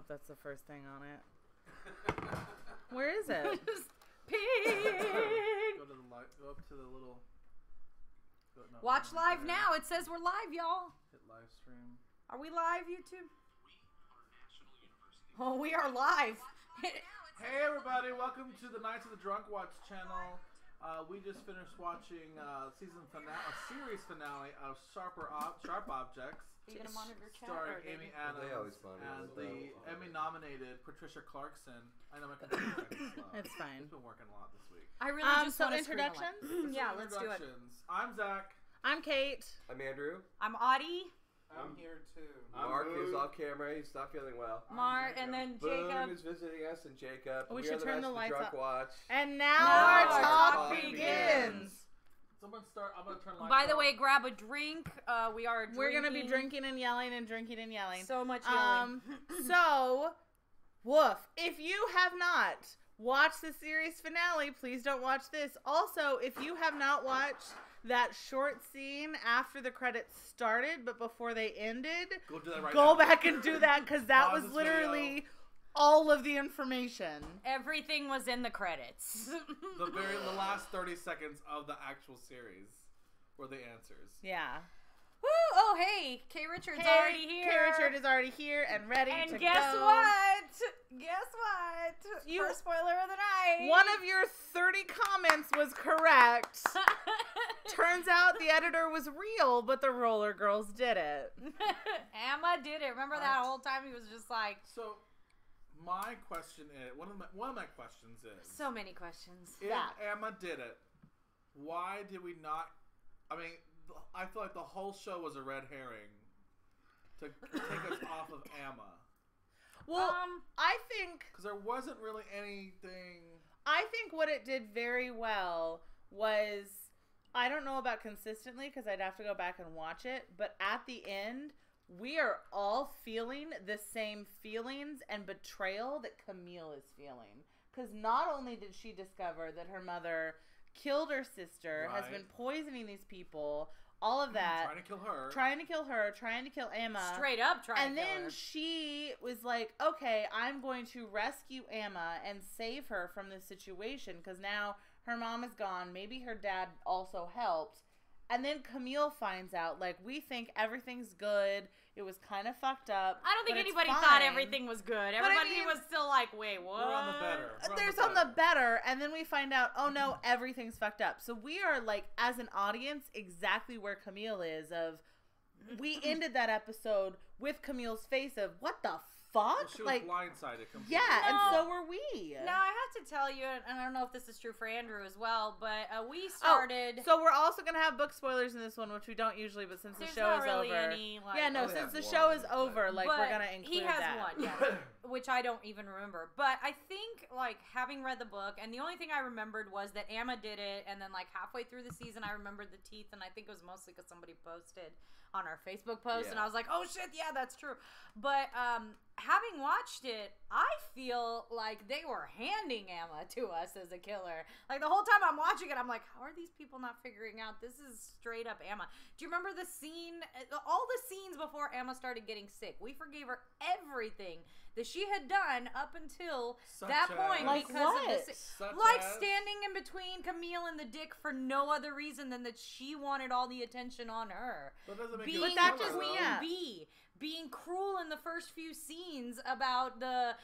that's the first thing on it. Where is it? Pig! Go up to the little... Watch live now. It says we're live, y'all. Hit live stream. Are we live, YouTube? Oh, we are live. Hey, everybody. Welcome to the Nights of the Drunk Watch channel. We just finished watching series finale of Sharp Objects. Are you gonna monitor chat? Starring Amy Adams and the Emmy-nominated Patricia Clarkson. I know my computer's slow. It's fine. It's been working a lot this week. I really just want to introductions? Yeah, let's do it. I'm Zach. I'm Kate. I'm Andrew. I'm Audie. I'm here too. Mark is off camera. He's not feeling well. Mark, and then Boone Jacob is visiting us, and Jacob. We should turn the lights Drunk up. Watch. And now our talk begins. Someone start. I'm gonna turn lights. By the way, grab a drink. We are drinking. We're gonna be drinking and yelling and drinking and yelling. So much yelling. So, woof. If you have not watched the series finale, please don't watch this. Also, if you have not watched that short scene after the credits started, but before they ended, go do that right go now. back and do that, because that Pause was this literally video. all of the information. Everything was in the credits. the last 30 seconds of the actual series were the answers. Yeah. Woo! Oh, hey, K. Richard's already here. K. Richard is already here and ready to go. And guess what? Guess what? First spoiler of the night. One of your 30 comments was correct. Turns out the editor was real, but the roller girls did it. Amma did it. Remember that whole time he was just like... So, my question is... One of my questions is... So many questions. If Amma did it, why did we not... I mean... I feel like the whole show was a red herring to take us off of Amma. Well, I think... Because there wasn't really anything... I think what it did very well was... I don't know about consistently because I'd have to go back and watch it, but at the end, we are all feeling the same feelings and betrayal that Camille is feeling. Because not only did she discover that her mother... killed her sister, has been poisoning these people, all of that. Trying to kill her, trying to kill Amma. Straight up trying to kill her. And then she was like, okay, I'm going to rescue Amma and save her from this situation because now her mom is gone. Maybe her dad also helped. And then Camille finds out, like, we think everything's good. It was kind of fucked up. I don't think anybody thought everything was good. Everybody was still like, wait, what? We're on the better. There's on the better. And then we find out, oh no, everything's fucked up. So we are, like, as an audience, exactly where Camille is of, we ended that episode with Camille's face of, what the fuck? Well, she was blindsided completely. Yeah, and so were we. Now, I have to tell you, and I don't know if this is true for Andrew as well, but we started... so we're also going to have book spoilers in this one, which we don't usually, but since the show is over... Any, like, since the show is over, like, we're going to include that. He has one, yeah, which I don't even remember. But I think, like, having read the book, and the only thing I remembered was that Amma did it, and then, like, halfway through the season, I remembered the teeth, and I think it was mostly because somebody posted on our Facebook post, and I was like, oh, shit, yeah, that's true. But, having watched it, I feel like they were handing Amma to us as a killer. Like, the whole time I'm watching it, I'm like, how are these people not figuring out this is straight up Amma? Do you remember the scene, all the scenes before Amma started getting sick? We forgave her everything that she had done up until that point. Like because what? Of like standing in between Camille and the dick for no other reason than that she wanted all the attention on her. That doesn't make Being cruel in the first few scenes about the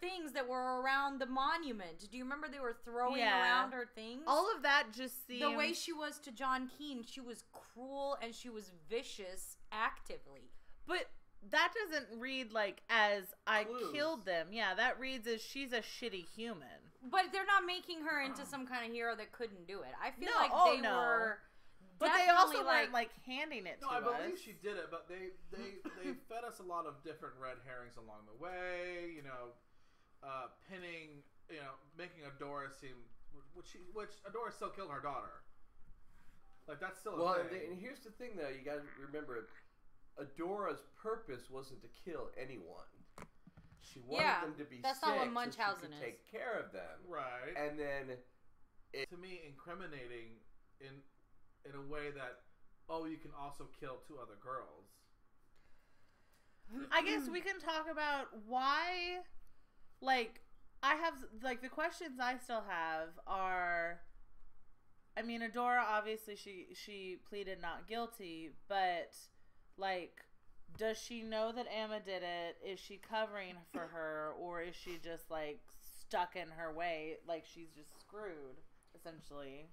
things that were around the monument. Do you remember they were throwing around her things? All of that just seemed... The way she was to John Keane, she was cruel and she was vicious actively. But that doesn't read like as I Clues. killed them. Yeah, that reads as she's a shitty human. But they're not making her into some kind of hero that couldn't do it. I feel like they were... But they also weren't, like, handing it to us. No, I believe she did it, but they fed us a lot of different red herrings along the way, you know, pinning, you know, making Adora seem, which Adora still killed her daughter. Like, that's still a thing. And here's the thing, though, you gotta remember, Adora's purpose wasn't to kill anyone. She wanted them to be sick not what so Munchausen she could take care of them. Right. And then... to me, incriminating in a way that, oh, you can also kill two other girls. I I guess we can talk about why, like, I have, like, the questions I still have are, I mean, Adora, obviously, she pleaded not guilty, but, like, does she know that Amma did it? Is she covering for her, or is she just, like, stuck in her way, like, she's just screwed, essentially?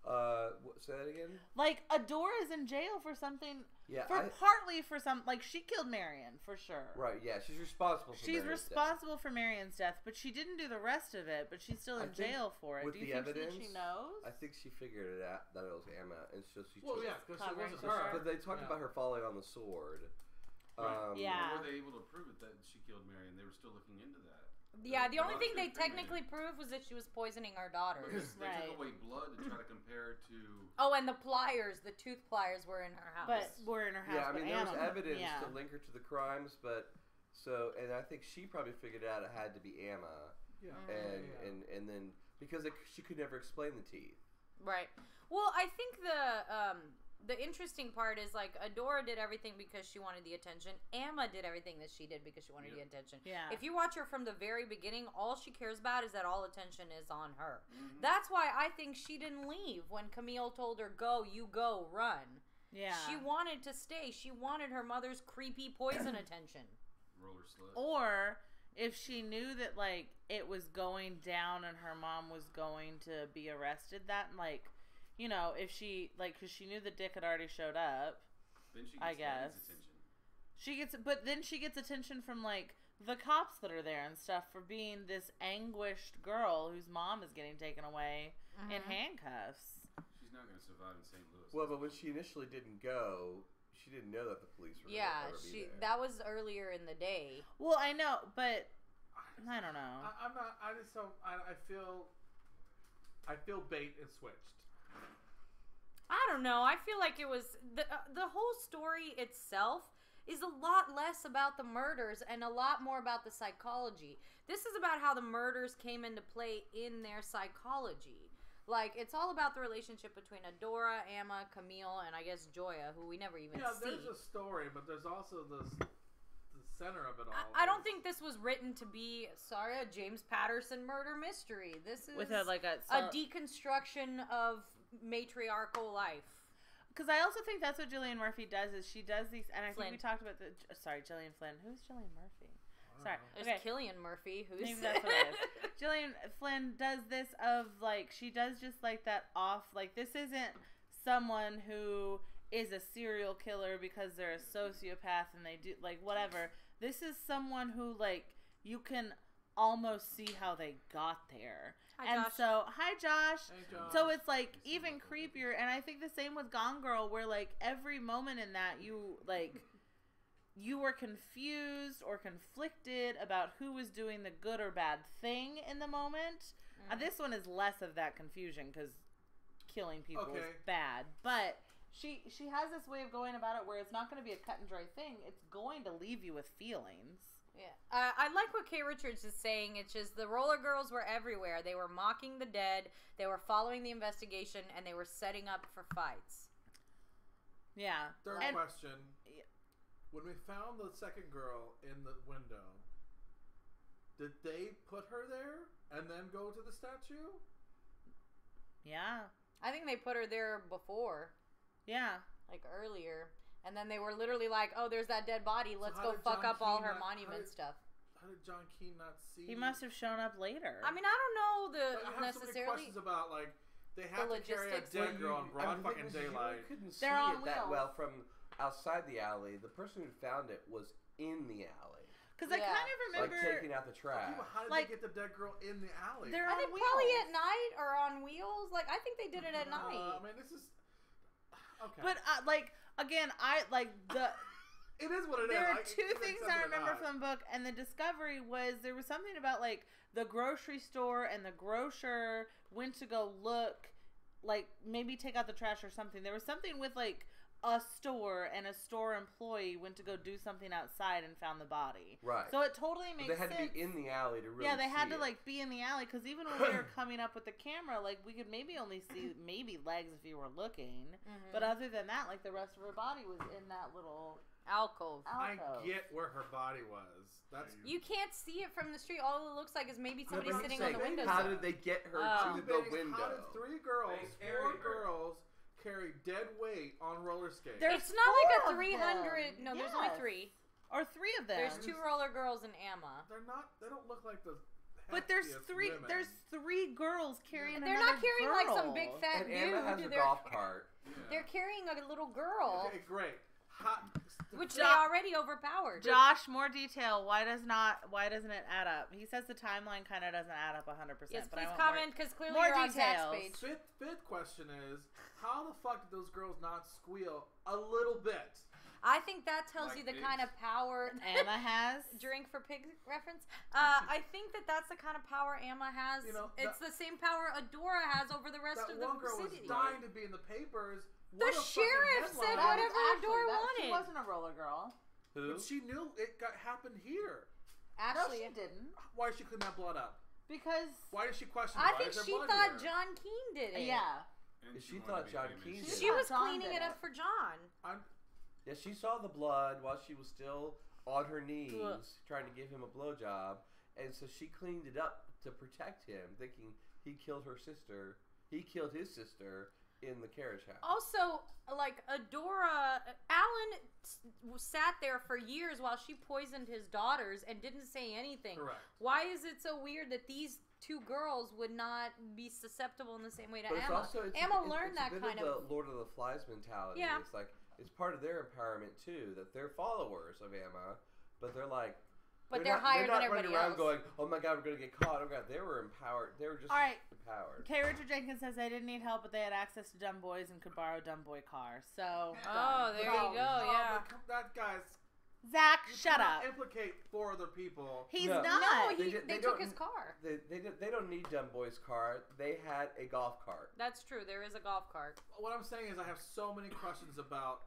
Say that again? Like, Adora's in jail for something. Yeah, partly for some, like, she killed Marion, for sure. Right, yeah, she's responsible for Marion's death. for Marion's death, but she didn't do the rest of it, but she's still in jail for it. With do you the think evidence, that she knows? I think she figured it out, that it was Amma, and so she Well, just... yeah, because it wasn't her. her. Because they talked about her falling on the sword. Right. Yeah. Were they able to prove it that she killed Marion? They were still looking into that. Yeah, the only thing they technically proved was that she was poisoning our daughters. Because they took away blood to try to compare it to... Oh, and the pliers, the tooth pliers were in her house. But were in her house. Yeah, I mean, there was evidence to link her to the crimes, but... So, and I think she probably figured out it had to be Amma. Yeah. And then... Because she could never explain the teeth. Right. Well, I think the interesting part is, like, Adora did everything because she wanted the attention. Amma did everything that she did because she wanted the attention. Yeah. If you watch her from the very beginning, all she cares about is that all attention is on her. Mm-hmm. That's why I think she didn't leave when Camille told her, go, you go, run. Yeah. She wanted to stay. She wanted her mother's creepy poison attention. Roller slut. Or if she knew that, like, it was going down and her mom was going to be arrested, that, like... You know, if she, like, because she knew the dick had already showed up. Then she gets I guess. attention. But then she gets attention from, like, the cops that are there and stuff for being this anguished girl whose mom is getting taken away in handcuffs. She's not going to survive in St. Louis. Well, but when she initially didn't go, she didn't know that the police were Yeah, going to be there. that was earlier in the day. Well, I know, but I don't know. I'm not. I just don't. I feel bait and switched. I don't know. I feel like it was the whole story itself is a lot less about the murders and a lot more about the psychology. This is about how the murders came into play in their psychology. Like, it's all about the relationship between Adora, Amma, Camille, and I guess Joya, who we never even see. Yeah, there's a story, but there's also the center of it all. I don't think this was written to be, a James Patterson murder mystery. This is With a deconstruction of matriarchal life. Because I also think that's what Gillian Murphy does, is she does these, and I Flynn. think we talked about Gillian Flynn. Who's Gillian Murphy? Sorry. There's Killian Murphy, who's... Maybe that's what it is. Gillian Flynn does this of, like, she does just, like, that off, like, this isn't someone who is a serial killer because they're a sociopath and they do, like, whatever. This is someone who, like, you can almost see how they got there. Hi, Josh. Hi, Josh. Hey, Josh. So it's, like, even creepier. And I think the same with Gone Girl, where, like, every moment in that, you, like, you were confused or conflicted about who was doing the good or bad thing in the moment. This one is less of that confusion because killing people is bad. But she has this way of going about it where it's not going to be a cut and dry thing. It's going to leave you with feelings. Yeah, I like what Kay Richards is saying. It's just the roller girls were everywhere. They were mocking the dead. They were following the investigation, and they were setting up for fights. Yeah. Third question. When we found the second girl in the window, did they put her there and then go to the statue? Yeah. I think they put her there before. Yeah. Like earlier. And then they were literally like, oh, there's that dead body. Let's go fuck up all her monument stuff. How did John Keane not see? He must have shown up later. I mean, I don't know I have so many questions about, like, they have to carry a dead girl in broad fucking daylight. You couldn't see on it that wheels. well from outside the alley. The person who found it was in the alley. Because I kind of remember... Like, taking out the trash. How did they get the dead girl in the alley? They're on wheels. Probably at night or on wheels. Like, I think they did it at night. I mean, this is... Okay. But, like, again, it is what it is. There are two things I remember from the book, and the discovery was there was something about, like, the grocery store and the grocer went to go look, like, maybe take out the trash or something. There was something with, like, a store and a store employee went to go do something outside and found the body. Right. So it totally makes sense. They had to be in the alley to really Yeah, they had see to, it. like, be in the alley, because even when we were coming up with the camera, like, we could maybe only see maybe legs if you were looking. Mhm. But other than that, like, the rest of her body was in that little alcove. I get where her body was. That's You can't see it from the street. All it looks like is maybe No, somebody but sitting he's on the saying, window. how did they get her Oh. to the window? How did three girls, They four carried her. girls, carry dead weight on roller skates? There's It's not like four a of 300. them. No, there's only Yes. 3. Or 3 of them. There's 2 roller girls and Amma. They're not. They don't look like the. But there's heftiest 3. women. There's 3 girls carrying. They're not another carrying like some girl. big fat And dude. Amma has a They're- golf cart. Yeah. They're carrying a little girl, Okay, great. Hot, which Jo- they already overpowered. Josh, more detail. Why doesn't it add up? He says the timeline kind of doesn't add up 100%. Yes, but I please want comment because clearly more you're on Zach's details. page. Fifth question is, how the fuck did those girls not squeal a little bit? I think that tells Like you the pigs. kind of power Amma has. drink for pig reference. I think that's the kind of power Amma has. You know, it's the same power Adora has over the rest That of the one girl city. was dying to be in the papers. The What a fucking sheriff said headline. whatever Actually, Adora She wanted. wasn't a roller girl. Who? But she knew it happened here. Actually, No, she didn't. Why did she clean that blood up? Because Why did she question? I why think is there she blood thought here? John Keene did it. yeah, And She wanted thought to be John famous. Keene did She it. was John cleaning did it up it. for John. Yeah, she saw the blood while she was still on her knees Ugh. trying to give him a blowjob, and so she cleaned it up to protect him, thinking he killed her sister. He killed his sister in the carriage house. Also, like Adora, Alan sat there for years while she poisoned his daughters and didn't say anything. Correct. Why is it so weird that these 2 girls would not be susceptible in the same way to But it's Amma? also Amma learned that it's a bit kind of of. the Lord of the Flies mentality. Yeah. It's like it's part of their empowerment too, that they're followers of Amma, but they're like. But they're higher not than everybody running around else. going, "Oh my God, we're gonna get caught!" Oh God, they were empowered. They were just All right. empowered. K. Richard Jenkins says they didn't need help, but they had access to dumb boys and could borrow dumb boy car. So, Oh, there you go. Yeah. But that guy's. Zach, You shut cannot up. Implicate 4 other people. He's No. not. No, They they don't- took his car. They don't need Dumb Boy's car. They had a golf cart. That's true. There is a golf cart. What I'm saying is, I have so many questions about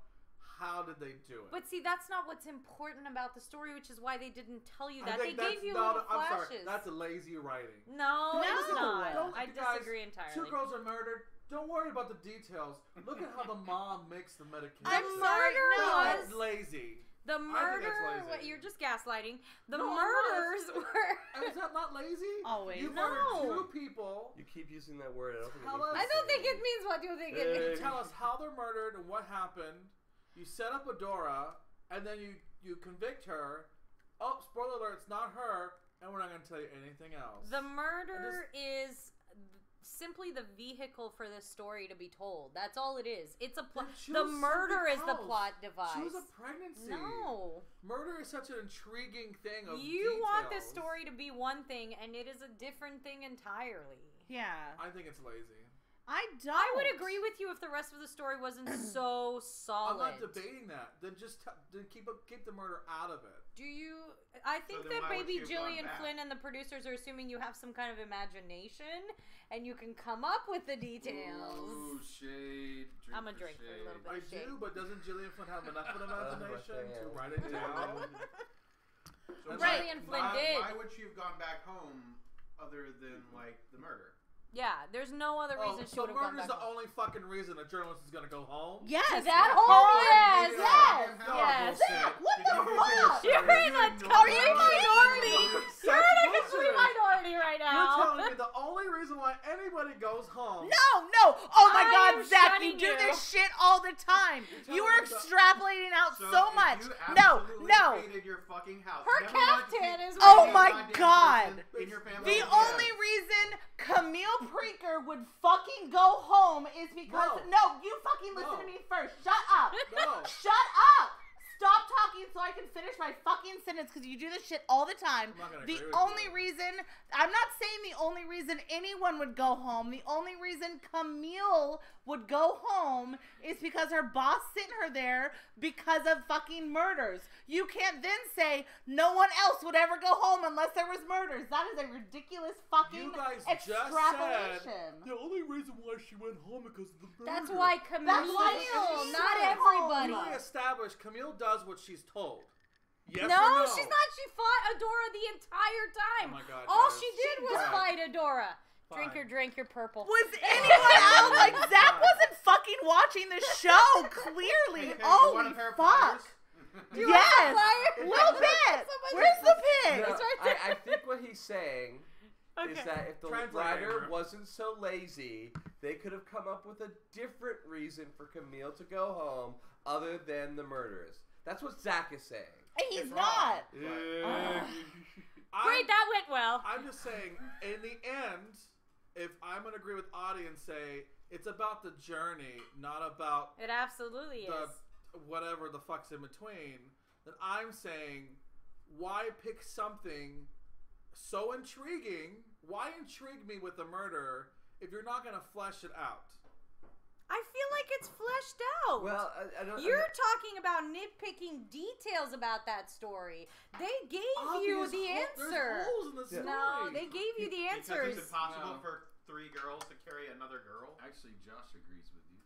how did they do it. But see, that's not what's important about the story, which is why they didn't tell you I that. They think that's gave you not- little I'm flashes. sorry, that's a lazy writing. No, it's No. not. Don't- I guys, disagree 2 entirely. girls are murdered. Don't worry about the details. Look at how the mom makes the medication. I'm The sorry, murder no. That's was lazy. the I think murder. that's lazy. You're just gaslighting. The No, I'm murders not. were. And is that not lazy? Always. You No. murdered 2 people. You keep using that word. I don't think it Tell means us- I don't think it means what you think it Hey. means. Tell us how they're murdered and what happened. You set up Adora, and then you convict her. Oh, spoiler alert, it's not her, and we're not going to tell you anything else. The murder is simply the vehicle for this story to be told. That's all it is. It's a plot. Then choose The murder is the something plot else. device. Choose a pregnancy. No. Murder is such an intriguing thing of You want this details. story to be one thing, and it is a different thing entirely. Yeah. I think it's lazy. I don't. I would agree with you if the rest of the story wasn't so solid. I'm not debating that. Then just then keep the murder out of it. Do you? I think then that why would maybe she have gone Gillian back? Flynn and the producers are assuming you have some kind of imagination and you can come up with the details. Ooh, shade. I'm a for drink for a little shade. bit. I Shade. do, but doesn't Gillian Flynn have enough of an imagination to fan. write it down? So Right. Gillian Flynn why, did. Why would she have gone back home other than, like, the murder? Yeah, there's no other reason she so would have gone murder's back the home. only fucking reason a journalist is gonna go home? Yes. To that home, yes, Maybe yes, that's yes. bullshit. What the fuck? You're in a complete minority. You're in a complete minority right You're now. telling me the only reason why anybody goes home? No. Oh my I God, am Zach, shutting you do you. this shit all the time. You're You telling are me the- extrapolating out So so if much. you No. absolutely hated your fucking house. Her never wanted to caftan see is Oh any my goddamn God. person in your family The again. only reason Camille Preaker would fucking go home is because no, you fucking listen No. to me first. Shut up. No. Shut up. Stop talking so I can finish my fucking fucking sentence because you do this shit all the time. I'm not gonna The agree with only you. reason, I'm not saying the only reason anyone would go home, the only reason Camille would go home is because her boss sent her there because of fucking murders. You can't then say no one else would ever go home unless there was murders. That is a ridiculous fucking You guys just said extrapolation. the only reason why she went home because of the murder. That's why Camille, That's why not she's everybody. home. We established Camille does what she's told. Yes No, or no? she's not. She fought Adora the entire time. Oh my God, All guys. she did was Fine. fight Adora. Fine. Drink your purple. Was anyone else like Zach wasn't fucking watching the show clearly? Hey, you Holy want a pair of fuck! pliers? Yes, pliers? little bit. Somebody- Where's the pig? No, It's right there. I think what he's saying is Okay. that if the Translate, writer Amber. wasn't so lazy, they could have come up with a different reason for Camille to go home other than the murders. That's what Zach is saying. He's It's not. Great, that went well. I'm just saying, in the end, if I'm gonna agree with Audie and say it's about the journey, not about It absolutely the is. whatever the fuck's in between, then I'm saying, why pick something so intriguing? Why intrigue me with the murder if you're not gonna flesh it out? I feel like it's fleshed out. Well, I don't. You're talking about nitpicking details about that story. They gave you the answer. There's holes in the story. No, they gave you the Because answers. it's impossible No. for 3 girls to carry another girl. Actually, Josh agrees with you.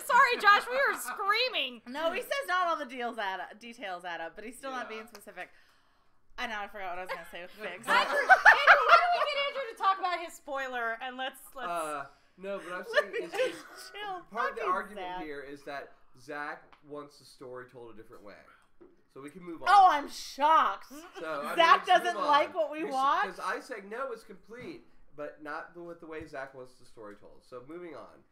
Sorry, Josh, we were screaming. No, he says not all the details add up, but he's still not Yeah. being specific. I know, I forgot what I was gonna say with figs. Andrew, why don't we get Andrew to talk about his spoiler and let's No, but I'm saying is Chill. part of the Fucking argument Zach. here is that Zach wants the story told a different way, so we can move on. Oh, I'm shocked. So, I mean, Zach let's doesn't move on. like what we watched? Because I said no, it's complete, but not with the way Zach wants the story told. So moving on.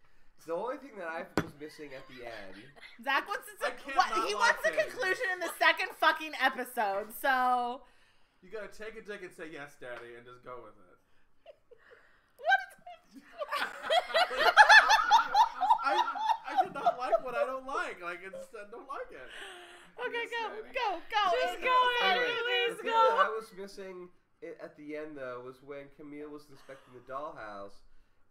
The only thing that I was missing at the end. Zach wants I to. can't What, not he like wants the it. conclusion in the second fucking episode. So You gotta take a dick and say yes, daddy, and just go with it. I did not like what I don't like. Like, it's, I don't like it. Okay, Yes, go. Just Andrew. go, Anyway, Andrew, please the thing go. that I was missing at the end, though, was when Camille was inspecting the dollhouse,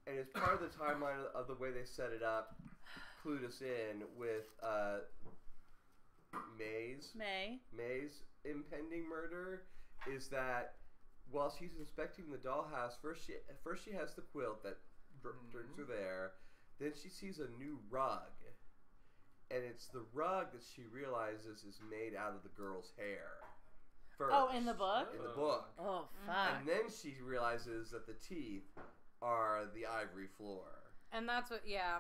and it's part of the timeline of the way they set it up, clued us in with May's impending murder, is that while she's inspecting the dollhouse, first she has the quilt that brings her there, then she sees a new rug. And it's the rug that she realizes is made out of the girl's hair. First. Oh, in the book? In the book. Oh fuck. And then she realizes that the teeth are the ivory floor. And that's what, yeah.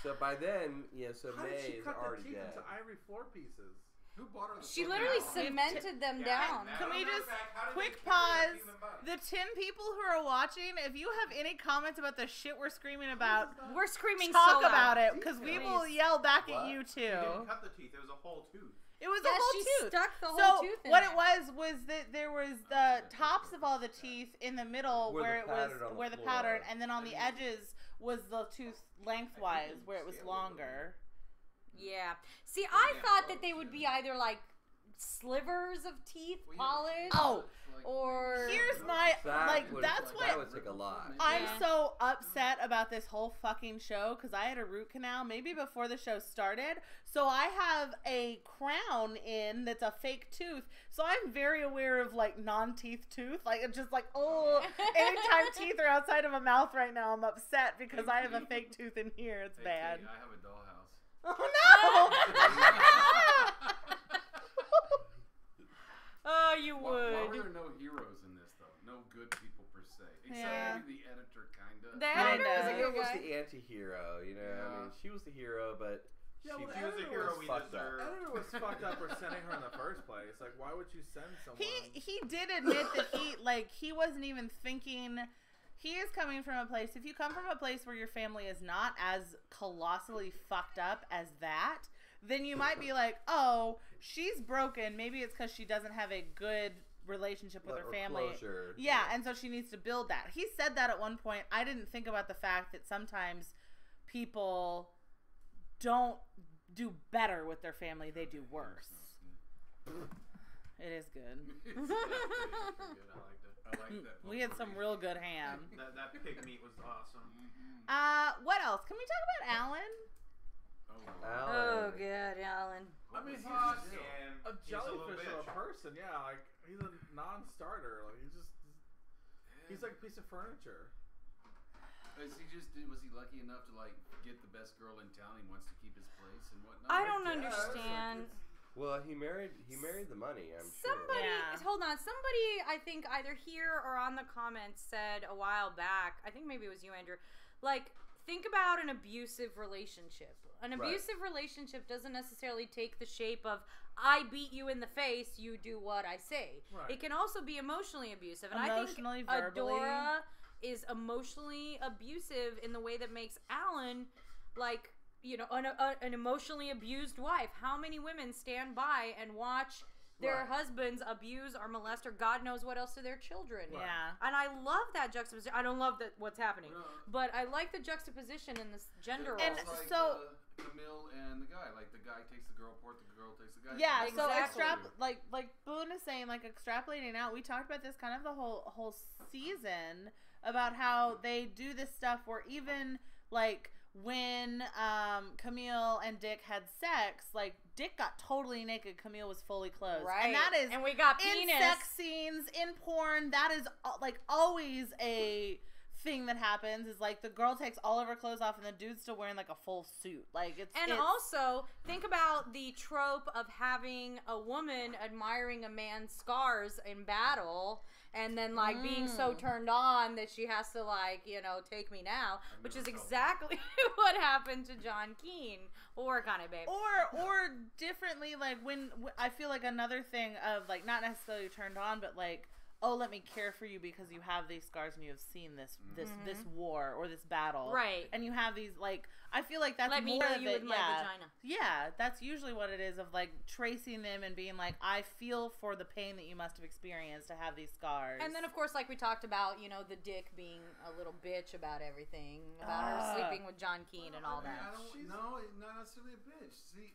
So by then, so How did May she is cut the already teeth dead. into ivory floor pieces? Who bought her the She book literally now? cemented them down. Can we just How did quick they carry pause? that human body? The 10 people who are watching, if you have any comments about the shit we're screaming about, We're screaming talk so loud. about it because we will Please. yell back What? at you She too. didn't cut the teeth. It was a whole tooth. It was Yeah, a whole she tooth. stuck the whole So tooth in what there. it was that there was the tops of all the teeth in the middle Where where the it was pattern on the where the floor. pattern, and then on the edges was the tooth lengthwise where it was longer. Yeah. See, I thought that they would be either like slivers of teeth polished. Oh, or here's my That that's that what would take a lot. I'm Yeah. so upset about this whole fucking show because I had a root canal maybe before the show started. So I have a crown in that's a fake tooth. So I'm very aware of like non-teeth tooth. Like it's just like, oh, anytime teeth are outside of a mouth right now, I'm upset because I have a fake tooth in here. It's bad. I have a dollhouse. Oh no! Oh, you Why would. were there no heroes in this, though? No good people, per se. Except Yeah. maybe the editor, kind of. The Kinda. editor was a Camille good was guy. the anti-hero, you know. I Yeah. mean, she was the hero, but Yeah, well, she She was the editor hero was we fucked up. deserved. Editor was fucked up for sending her in the first place. Like, why would you send someone? He did admit that he wasn't even thinking. He is coming from a place. If you come from a place where your family is not as colossally fucked up as that, then you might be like, oh, she's broken. Maybe it's because she doesn't have a good relationship with her or family. closure. Yeah, and so she needs to build that. He said that at one point. I didn't think about the fact that sometimes people don't do better with their family. They do worse. It is good. Pretty good. I liked it. I liked that. We had some real good ham. That pig meat was awesome. What else? Can we talk about Alan? Oh, good, Alan. I mean, he's Hot just and a he's a jellyfish little of a bitch. person. Yeah, like he's a non-starter. Like he's like a piece of furniture. Was he lucky enough to like get the best girl in town? He wants to keep his place and whatnot. I don't guess. understand. Well, he married the money. I'm Somebody, Yeah. hold on. Somebody, I think either here or on the comments said a while back, I think maybe it was you, Andrew, like, think about an abusive relationship. An abusive relationship doesn't necessarily take the shape of, I beat you in the face, you do what I say. Right. It can also be emotionally abusive. And Emotionally, I think verbally. Adora is emotionally abusive in the way that makes Alan, like, you know, an emotionally abused wife. How many women stand by and watch their husbands abuse or molest or God knows what else to their children? Yeah. And I love that juxtaposition. I don't love that what's happening, No. but I like the juxtaposition in this gender They're role. And all like, so- Camille and the guy, like the guy takes the girl port, the girl takes the guy. Yeah, port. so Exactly. like Boone is saying, like extrapolating out, we talked about this kind of the whole season about how they do this stuff where even like when Camille and Dick had sex, like Dick got totally naked, Camille was fully clothed. Right. And that is And we got in penis. sex scenes, in porn, that is like always a thing that happens is like the girl takes all of her clothes off and the dude's still wearing like a full suit. Like it's Also, think about the trope of having a woman admiring a man's scars in battle and then like being so turned on that she has to like, you know, take me now, which is exactly what happened to John Keane. We'll work on it, babe. or differently, like when I feel like another thing of like not necessarily turned on, but like, oh, let me care for you because you have these scars and you have seen this war or this battle, Right. And you have these like, I feel like that's Let me more heal of you it. with my vagina. Yeah, that's usually what it is of like tracing them and being like, I feel for the pain that you must have experienced to have these scars. And then, of course, like we talked about, you know, the Dick being a little bitch about everything, about her sleeping with John Keane and all that. I don't, no, not necessarily a bitch. See,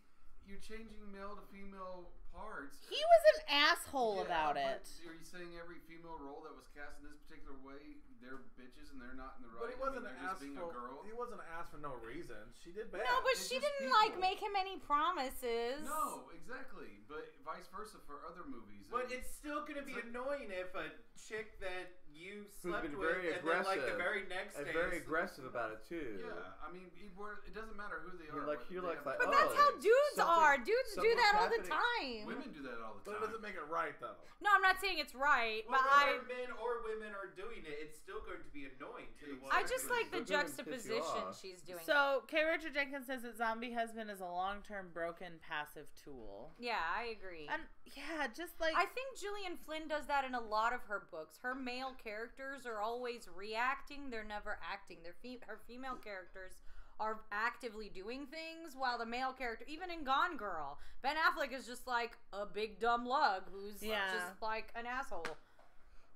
you're changing male to female parts. he was an asshole about but it. Are you saying every female role that was cast in this particular way, they're bitches and they're not in the right? But he wasn't they're an ass just being a girl. He wasn't an ass for no reason. She did bad. No, but It's she just didn't like people. make him any promises. No, exactly. But vice versa for other movies. But it's still gonna be annoying if a chick that you Who's slept been with very and then like the aggressive. very next And day very is- aggressive about it too. yeah, I mean, it doesn't matter who they are. You're like- what you're they like- have- like, But oh, that's how dudes something- are. Dudes do something's that all the happening. time. Women do that all the But time. it doesn't make it right though. No, I'm not saying it's right, Well, but whether men or women are doing it, it's still going to be annoying to the one. I just like the They're gonna piss you juxtaposition off. she's doing. So K. Richard Jenkins says that Zombie Husband is a long-term broken passive tool. Yeah, I agree. And yeah, just like I think Gillian Flynn does that in a lot of her books. Her male characters are always reacting; they're never acting. Her female characters are actively doing things, while the male character, even in Gone Girl, Ben Affleck is just like a big dumb lug who's just like an asshole.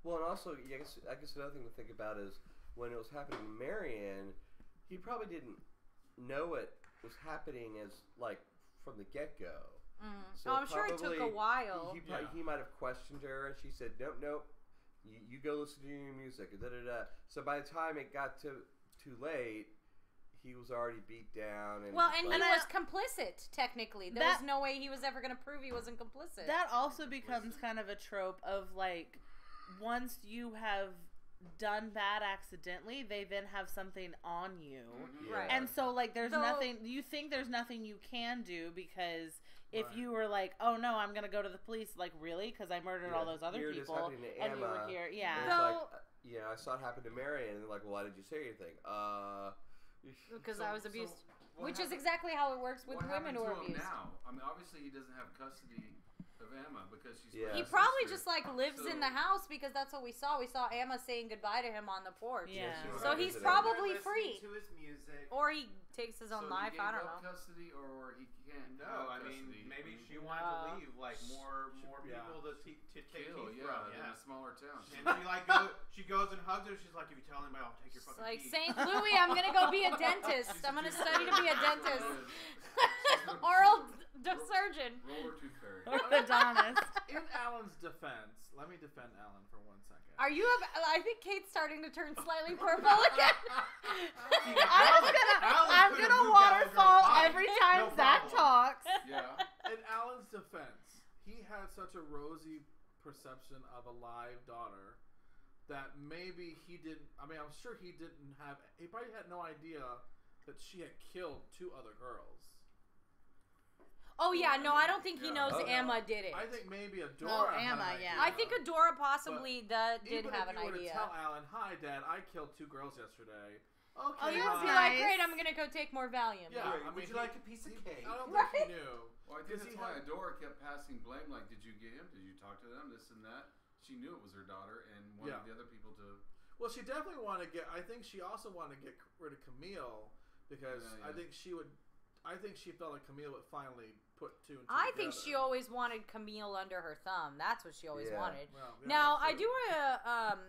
Well, and also, I guess another thing to think about is when it was happening to Marianne, he probably didn't know it was happening as like from the get-go. So I'm sure it took a while. He might have questioned her, and she said, "Nope. You go listen to your music." Da da da. So by the time it got too late, he was already beat down. And Well, and like, he was complicit, technically. There was no way he was ever going to prove he wasn't complicit. that also becomes kind of a trope of like once you have done bad accidentally, they then have something on you. Right. And so like there's Though- nothing you think there's nothing you can do because if you were like, "Oh no, I'm going to go to the police," like really because I murdered all those other here it is people happening to and you were Amma, here. and Yeah. it's Though- like, I saw it happen to Marianne, and they're like, "Well, why did you say anything?" Because I was abused. what Which is happened- exactly how it works with what women happened who to are him abused. now? I mean, obviously he doesn't have custody of Amma because she's Yeah. He his probably sister. just like lives in the house because that's what we saw. We saw Amma saying goodbye to him on the porch. Yeah. she was So out he's visiting. probably They're free. listening to his music. Or he takes his So own he life. gave I don't up know. custody, or he can't. No, have I mean custody. maybe she No. wanted to leave, like more yeah. people to take Kill, teeth yeah, from. in Yeah. a smaller town. And she goes and hugs her. She's like, if you tell anybody, I'll take your It's fucking like teeth. St. Louis, I'm gonna go be a dentist. I'm gonna study to be a dentist. She's the- Oral surgeon. Roller tooth fairy. Orthodontist. in Alan's defense, let me defend Alan for 1 second. Are you? I think Kate's starting to turn slightly purple again. I'm gonna waterfall every time Zach talks. Yeah. In Alan's defense, he had such a rosy perception of a live daughter that maybe he didn't. I mean, I'm sure he didn't have. He probably had no idea that she had killed 2 other girls. Oh yeah, no, I don't think he knows Amma did it. I think maybe Adora. Amma, had an yeah. I idea. think Adora possibly did Even have if an you were idea. to tell Alan, "Hi, Dad, I killed 2 girls yesterday." Okay. Oh, you'd That's be hi. like, nice. great, I'm gonna go take more Valium. Yeah, Great. I mean, Would you like a piece of cake? I don't think he knew. Well, I think that's why Adora kept passing blame. Like, did you get him? Did you talk to them? This and that. She knew it was her daughter and wanted the other people to. Well, she definitely wanted to get. I think she also wanted to get rid of Camille because I think she would. I think she felt like Camille would finally put 2 and 2 I think together. she always wanted Camille under her thumb. That's what she always wanted. Well, Now, I that's do true. want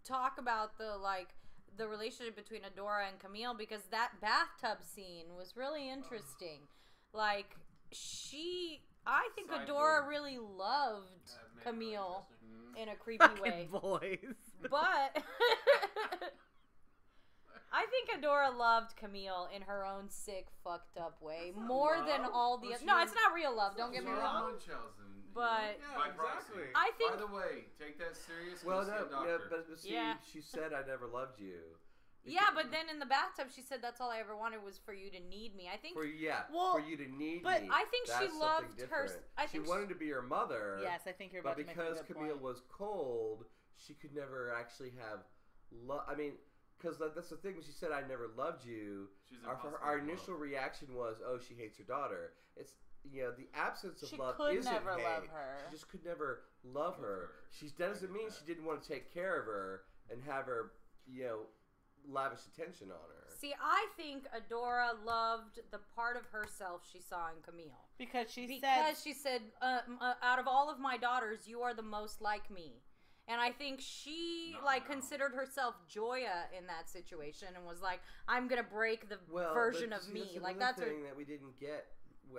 to talk about the relationship between Adora and Camille because that bathtub scene was really interesting. Like, I think Side Adora boob. really loved That made it really Camille interesting. in a creepy Fucking way. boys. But I think Adora loved Camille in her own sick, fucked up way That's not more love. than all the Well, other. she No, was- it's not real love. Don't get me She was wrong. Munchausen, But- Yeah, by proxy. exactly. I think. By the way, take that serious. Well, go see a no, doctor. but see, Yeah. she said I never loved you. Yeah, but then in the bathtub, she said that's all I ever wanted was for you to need me. I think. For Well, for you to need but me. I think she That's something loved her. different. I She think wanted to be your mother. Yes, I think you're But about to make a because good Camille point. was cold, she could never actually have love. I mean, because that's the thing. When she said I never loved you, She's our impossible our to love. initial reaction was, oh, she hates her daughter. It's the absence of She love could isn't never hate. love her. She just could never love her. She doesn't mean she didn't want to take care of her and have her, lavish attention on her. See, I think Adora loved the part of herself she saw in Camille. Because she She said, out of all of my daughters, you are the most like me. And I think she, considered herself Joya in that situation and was like, I'm going to break the version but of see, me. That's Like, another that's thing that we didn't get.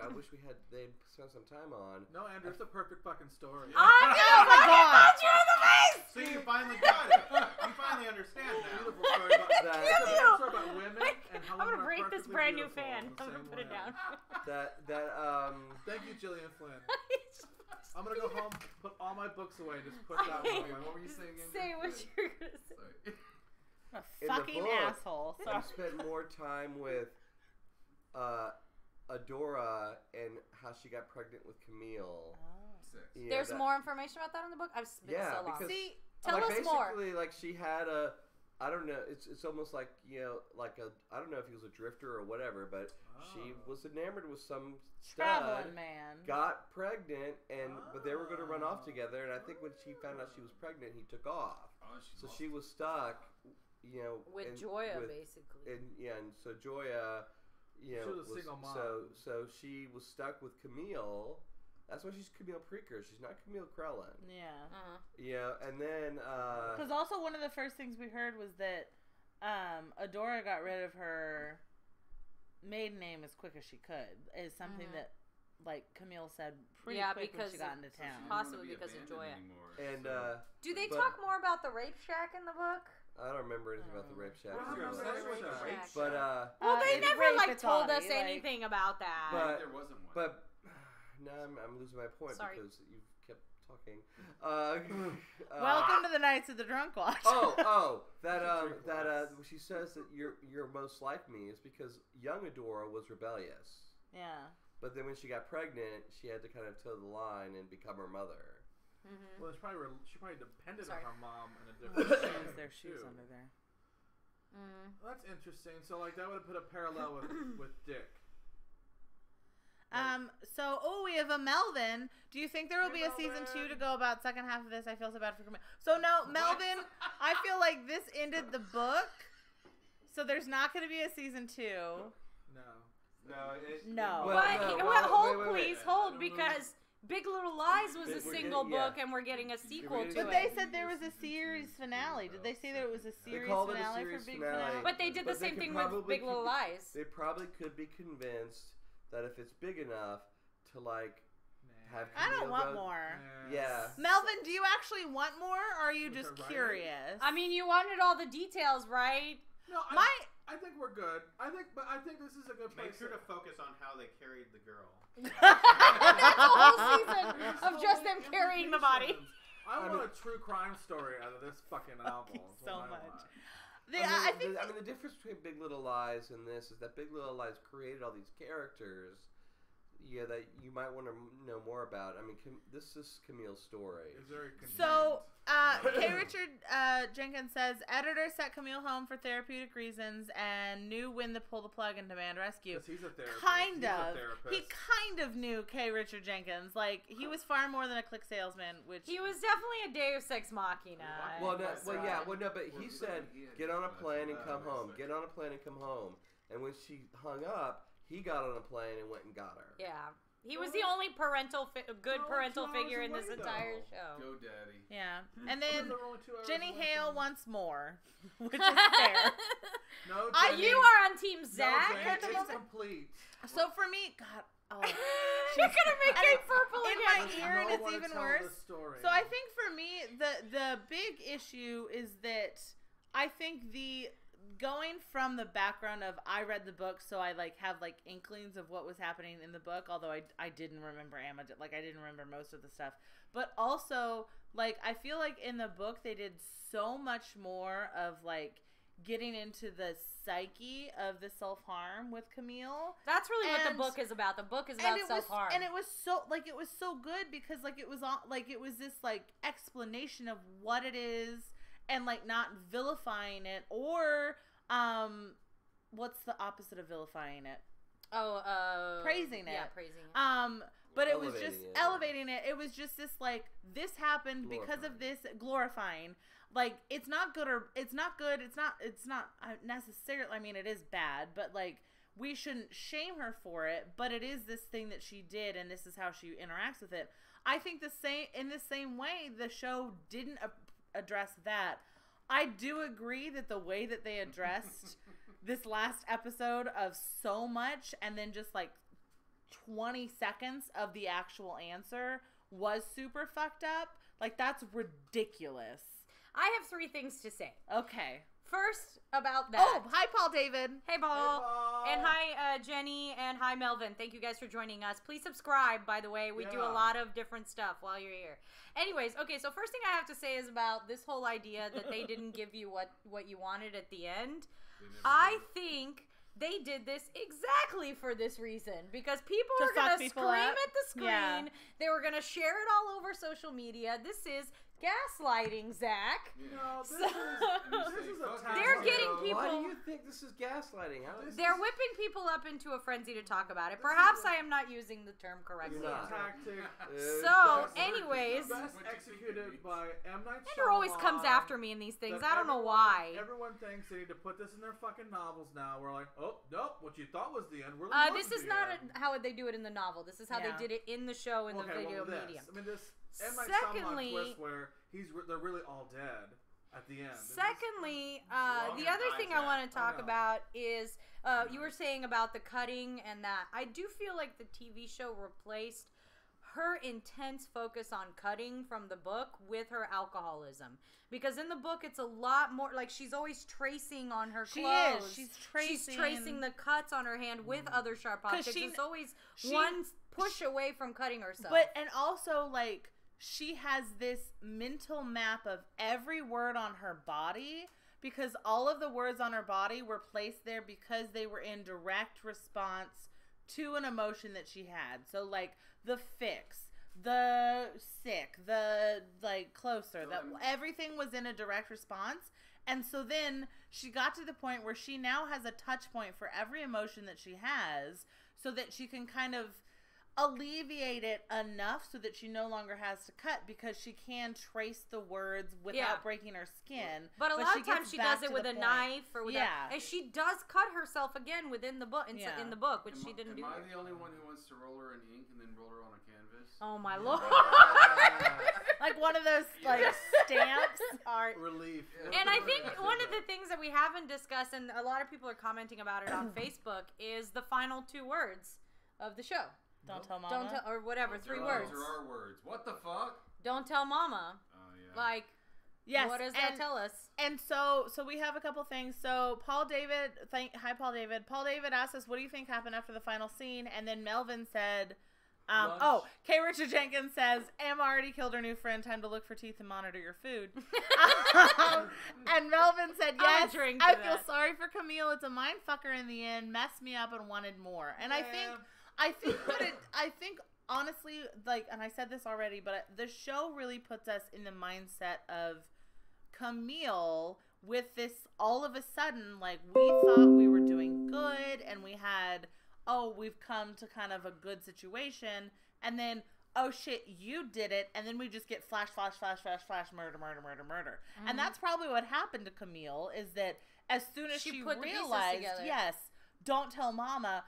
I wish they'd spent some time on. No, Andrew, it's a perfect fucking story. I'm going to fucking punch you in the face! So you finally got it. You finally understand now. Beautiful story about Kill that. you! It's a beautiful story about women and how I'm going women to are break this perfectly brand new beautiful fan. in the I'm going to same put it way. down. Thank you, Gillian Flynn. I'm gonna go home, put all my books away, just put that one away. What were you saying? Andrew? Say what you're going to say. Sorry. a In the fucking book, asshole. You Sorry. spent more time with Adora and how she got pregnant with Camille. Sex. Yeah, There's that- more information about that in the book? I've been Yeah, so long. because- See, Tell like us more. basically, like she had I don't know. It's almost like I don't know if he was a drifter or whatever, but she was enamored with some traveling stud, man. got pregnant, but they were going to run off together. And I think when she found out she was pregnant, he took off. Oh, So she was stuck, With Joya, basically. and so Joya, She was a single mom. So she was stuck with Camille. That's why she's Camille Preaker. She's not Camille Krellin. Yeah. And then Because also one of the first things we heard was that Adora got rid of her maiden name as quick as she could. Is something that, like Camille said, pretty quick when she got into town. Possibly because of Joya. and Do they but- talk more about the rape shack in the book? I don't remember anything about the rape shack. What is your Remember obsession the with the rape rape shack. But Well, they it's never rape told Itali, us anything about that. But- there wasn't one. but now I'm losing my point Sorry. because you kept talking. Welcome to the Nights of the Drunk Watch. That she says that you're most like me is because young Adora was rebellious, Yeah. but then when she got pregnant, she had to kind of toe the line and become her mother. Well, she probably depended Sorry. on her mom in a different way. Use their shoes too. under there. Well, that's interesting. So, like, that would have put a parallel with Dick. So, we have a Melvin. Do you think there will Hey, be a season 2 Melvin. to go about second half of this? I feel so bad for Camille. So, no, Melvin, I feel like this ended the book. So, there's not going to be a season 2. No. No. Hold, wait. please, hold, because Big Little Lies was a We're single getting- yeah. book, and we're getting a sequel getting- to But it. they said there was a series finale. Did they say there was a series called it a finale series for Big finale. Finale? But they did the But they same could thing with probably Big Little keep- Lies. They probably could be convinced that if it's big enough to like have I don't Camille want go- more. Yeah. Melvin, do you actually want more, or are you With just her writing? curious? I mean, you wanted all the details, right? No, I think we're good. I think this is a good place. Make sure to focus on how they carried the girl. That's a whole season of just them carrying the body. I want a true crime story out of this fucking novel. Is so what I much. want. I mean, the difference between Big Little Lies and this is that Big Little Lies created all these characters, that you might want to know more about. I mean, this is Camille's story. It's very contained. So, K. Richard Jenkins says, editor sent Camille home for therapeutic reasons and knew when to pull the plug and demand rescue. 'Cause he's a therapist. Kind He's a of. therapist. He kind of knew K. Richard Jenkins. Like, he was far more than a click salesman, which... He was definitely a Deus Ex Machina. Well, no, That's but right. he said, get on a plane and come home. Get on a plane and come home. And when she hung up, he got on a plane and went and got her. Yeah. He was the only good parental 2 hours figure in this away, entire though. show. Go, Daddy. Yeah. And then They're only 2 hours Jenny away Hale from- wants more, which is fair. No, You Jenny. are on Team No, Zach Jenny, at the it's moment. complete. So for me, God... Oh. You're gonna make And it purple in again. my There's ear, and no it's one to even tell worse. this story. So I think for me, the big issue is that I think going from the background of I read the book, so I have inklings of what was happening in the book, although I didn't remember Amma, I didn't remember most of the stuff. But also, I feel like in the book they did so much more of getting into the psyche of the self-harm with Camille. That's really what the And- book is about. The book is about self-harm. And it was so good because it was this explanation of what it is and not vilifying it or what's the opposite of vilifying it? Praising it. Yeah, praising it. But it was Elevating just it. elevating it. It was just this this happened because of this, glorifying. It's not good or it's not good. It's not necessarily, I mean, it is bad, but we shouldn't shame her for it, but it is this thing that she did, and this is how she interacts with it. I think in the same way, the show didn't address that. I do agree that the way that they addressed this last episode of so much, and then just 20 seconds of the actual answer was super fucked up. That's ridiculous. I have 3 things to say. Okay. First, about that. Oh, hi, Paul David. Hey, Paul. And hi, Jenny, and hi, Melvin. Thank you guys for joining us. Please subscribe, by the way. We do a lot of different stuff while you're here. Anyways, okay, so first thing I have to say is about this whole idea that they didn't give you what you wanted at the end. I think they did this exactly for this reason, because people To are going fuck to people scream up? at the screen. Yeah. They were going to share it all over social media. This is gaslighting, Zach. No, this So- is a They're getting people- Why do you think this is gaslighting? How is They're whipping people up into a frenzy to talk about it. Perhaps I am not using the term correctly. You're not. tactic. So, anyways, Best executed by M. Night Shyamalan. Andrew always comes after me in these things. that I don't know everyone- why. Everyone thinks they need to put this in their fucking novels now. We're like, oh, nope, what you thought was the end. Really This is not how they do it in the novel. This is how Yeah. they did it in the show in the video this. medium. I mean, this M. Night Secondly- Shyamalan twist where they're really all dead at the end. Secondly, Well, the other guys, thing I want to I talk know. about is you were saying about the cutting and that. I do feel like the TV show replaced her intense focus on cutting from the book with her alcoholism. Because in the book, it's a lot more, she's always tracing on her She clothes. is. She's tracing the cuts on her hand with other sharp objects. It's always she- one push away from cutting herself. And also, she has this mental map of every word on her body, because all of the words on her body were placed there because they were in direct response to an emotion that she had. So, the fix, the sick, the, closer, everything was in a direct response. And so then she got to the point where she now has a touch point for every emotion that she has, so that she can kind of alleviate it enough so that she no longer has to cut, because she can trace the words without breaking her skin. But a lot of times gets she back does it to with the a point. knife or with Yeah. and she does cut herself again within the book in the book, which she didn't do. Am I here. the only one who wants to roll her in ink and then roll her on a canvas? Oh my lord! Like one of those stamps are. Relief. And I think one of the things that we haven't discussed, and a lot of people are commenting about it on Facebook, is the final 2 words of the show. Don't tell mama. Don't tell, or whatever, 3 words. Those are our words. What the fuck? Don't tell mama. Oh, yeah. Like, Yes. what does that tell us? And so we have a couple things. So Paul David, hi Paul David. Paul David asked us, what do you think happened after the final scene? And then Melvin said, K. Richard Jenkins says, Amma already killed her new friend. Time to look for teeth and monitor your food. And Melvin said, yes, I feel sorry for Camille. It's a mind fucker in the end. Messed me up and wanted more. And I think honestly, like, and I said this already, but the show really puts us in the mindset of Camille with this all of a sudden, like, we thought we were doing good and we had, we've come to kind of a good situation, and then, oh shit, you did it, and then we just get flash, murder. Mm-hmm. And that's probably what happened to Camille, is that as soon as she realized, yes, don't tell mama,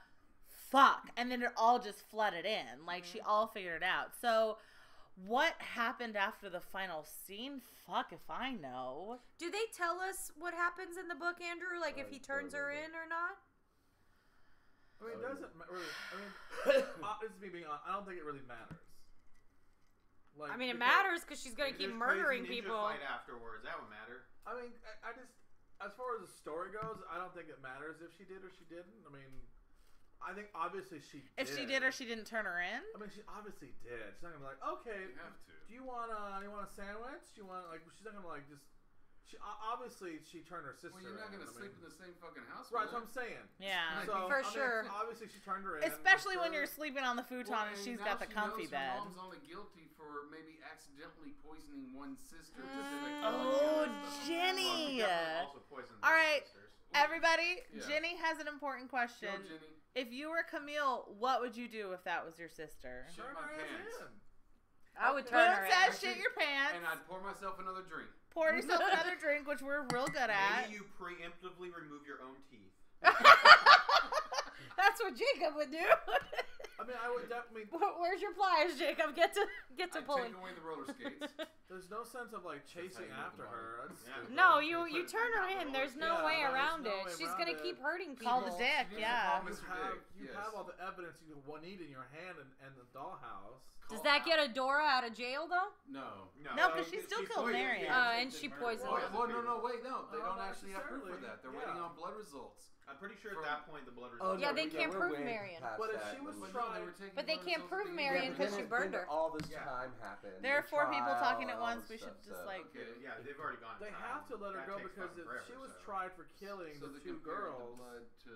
fuck, and then it all just flooded in. Like, she all figured it out. So what happened after the final scene? Fuck if I know. Do they tell us what happens in the book, Andrew? Like, if he turns her in or not? I mean, it doesn't really. I mean, this is me being honest. I don't think it really matters. Like, I mean, it matters because she's gonna keep murdering people. Fight afterwards. That would matter. I mean, I just, as far as the story goes, I don't think it matters if she did or she didn't. I mean, I think obviously she did. If she did or she didn't turn her in? I mean, she obviously did. She's not gonna be like, okay, You have to. do you want a sandwich? Do you want, like, she's not gonna like just. She obviously she turned her sister. Well, you're not in. gonna sleep in the same fucking house. Right, that's what I'm saying. Yeah, So, for I mean, sure. Obviously, she turned her in. Especially when you're sleeping on the futon and she's got the comfy bed. Her mom's only guilty for maybe accidentally poisoning one sister. Oh, Jenny! All right, everybody. Yeah. Jenny has an important question. Go, Jenny. If you were Camille, what would you do if that was your sister? Shit Turn my her pants. in. I would Boone turn her in. says shit your pants. And I'd pour myself another drink. Pour yourself another drink, which we're real good at. Maybe you preemptively remove your own teeth. That's what Jacob would do. I mean, I would definitely. Where's your pliers, Jacob? Get to I'd pulling. take away the roller skates. There's no sense of like chasing how you after make the her. That's Yeah. stupid. No, you turn her in. There's no Yeah, way there's around no it. way She's around gonna it. keep hurting people. Call the dick, She needs to yeah. call You Mr. have Dick, yes. all the evidence you need in your hand and the dollhouse. Does that get Adora out of jail though? No. No, because she still killed Marion. And she poisoned Oh, her. no, wait, no. They Oh, don't not actually have proof for necessarily. that. They're Yeah. waiting on blood results. I'm pretty sure From- at that point the blood Oh, results. Yeah, no, they can't we're prove way Marion. past But if that she was when we- trying- they were taking But they blood can't results prove at the Marion beginning. because she then burned her. all this Yeah. time happened. There are The 4 people trial talking at and all once. this We stuff, should just so- like. Okay. Yeah, they've already gone. They to have to let her That go takes because fucking if forever, she was so. tried for killing So the they 2 compared girls, the blood to,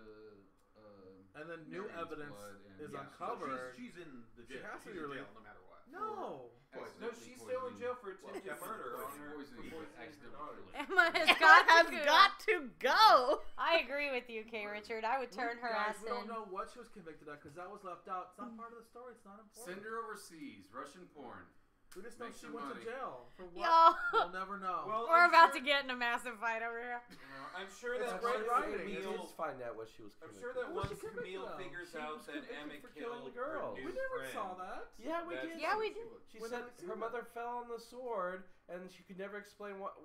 and then new Marion's evidence blood and- is Yeah, uncovered. So she's in the She jail. has to She's be in released. jail no matter what. No. No, she's still in jail for attempted murder on her. Poisoning, for but poisoning her accidentally daughter. killing her. Emma has God got has to go. got to go. I agree with you, K. Richard. I would turn her Guys, ass we don't in. know what she was convicted of because that was left out. It's not part of the story. It's not important. Send her overseas. Russian porn. We just know Make she some went money. to jail for what? Y'all, We'll never know. Well, we're I'm about sure- to get in a massive fight over here. I'm sure It's that great once writing. We Camille, did find out what she was I'm convicted sure that of. What was once she convicted Camille of? figures She out was that convicted Emmett for killing killed the girls. her We new never friend, saw that. Yeah, we that's did. Yeah, we what did. she She When said did we see her that? mother fell on the sword, and she could never explain what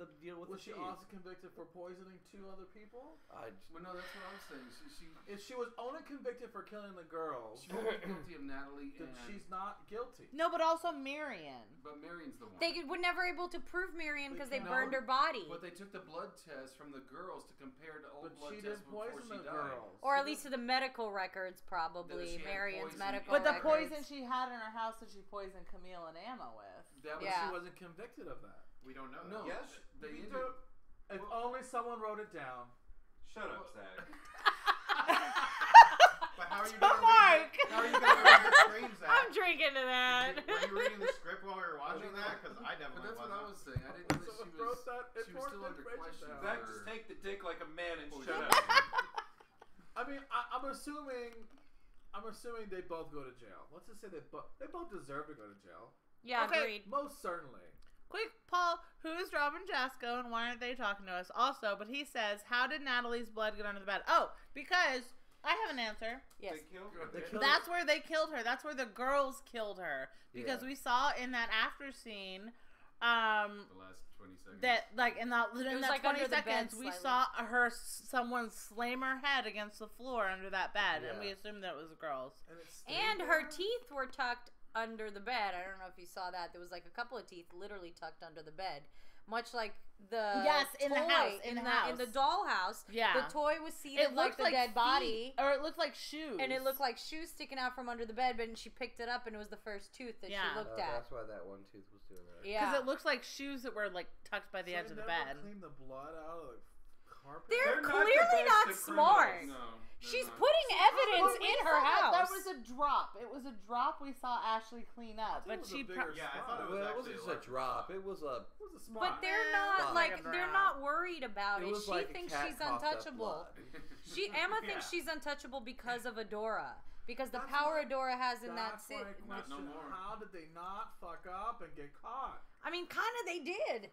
the deal with Was the she teeth. also convicted for poisoning 2 other people? I Well, no, that's what I was saying. If she was only convicted for killing the girls, She won't be guilty of Natalie, then and she's not guilty. No, but also Marion. but Marion's the one. They were never able to prove Marion because they No, burned her body. But they took the blood test from the girls to compare to old But blood she tests didn't before poison she the died. girls. Or She at least to the medical records, probably. That she had Marion's poison medical But the records. poison she had in her house that she poisoned Camille and Amma with. That was, Yeah. she wasn't convicted of that. We don't know. No, That. Yes, they we ended. don't- If only someone wrote it down. Shut up, Zach. But how are you So gonna Mark. read? How are you gonna read the screens? I'm drinking to that. Were you reading the script while we were watching that? Because I But definitely that's what I was wasn't. saying. I didn't know that Someone she was. wrote that She was still important under information question. down. Zach, for just take the dick like a man and poisoning. shut up. I mean, I'm assuming they both go to jail. Let's just say they both deserve to go to jail. Yeah, Okay. agreed. Most certainly. Quick, Paul, who is Robin Jasco and why aren't they talking to us? Also, but he says, how did Natalie's blood get under the bed? Oh, because I have an answer. Yes. They killed her. They killed That's where they killed her. That's where the girls killed her. Because Yeah. we saw in that after scene, The last 20 seconds. That like in that 20 like under the bed seconds we slightly. saw someone slam her head against the floor under that bed, and we assumed that it was girls. And her teeth were tucked under the bed. I don't know if you saw that. There was like a couple of teeth literally tucked under the bed. Much like the in the toy house, in the dollhouse. Yeah, the toy was seated it like looked the dead body, or it looked like shoes, and it looked like shoes sticking out from under the bed. But she picked it up, and it was the first tooth that she looked at. That's why that one tooth was doing that. Yeah, because it looks like shoes that were like tucked by the edge of the bed. Clean the blood out of the carpet. They're not clearly the not best of smart. criminals. No, they're She's not. putting evidence Well, we in saw her that house. There was a drop. It was a drop we saw Ashley clean up, but she. Yeah, I thought it was Well, it actually wasn't just a drop. It was a. It was a spot. But they're Yeah, not like a they're drop. not worried about it. It was She like a thinks cat she's coughed up untouchable. blood. Emma thinks Yeah. she's untouchable because of Adora. Because the That's power why- Adora has in that That's why I Not no question, more. how did they not fuck up and get caught? I mean, kind of they did.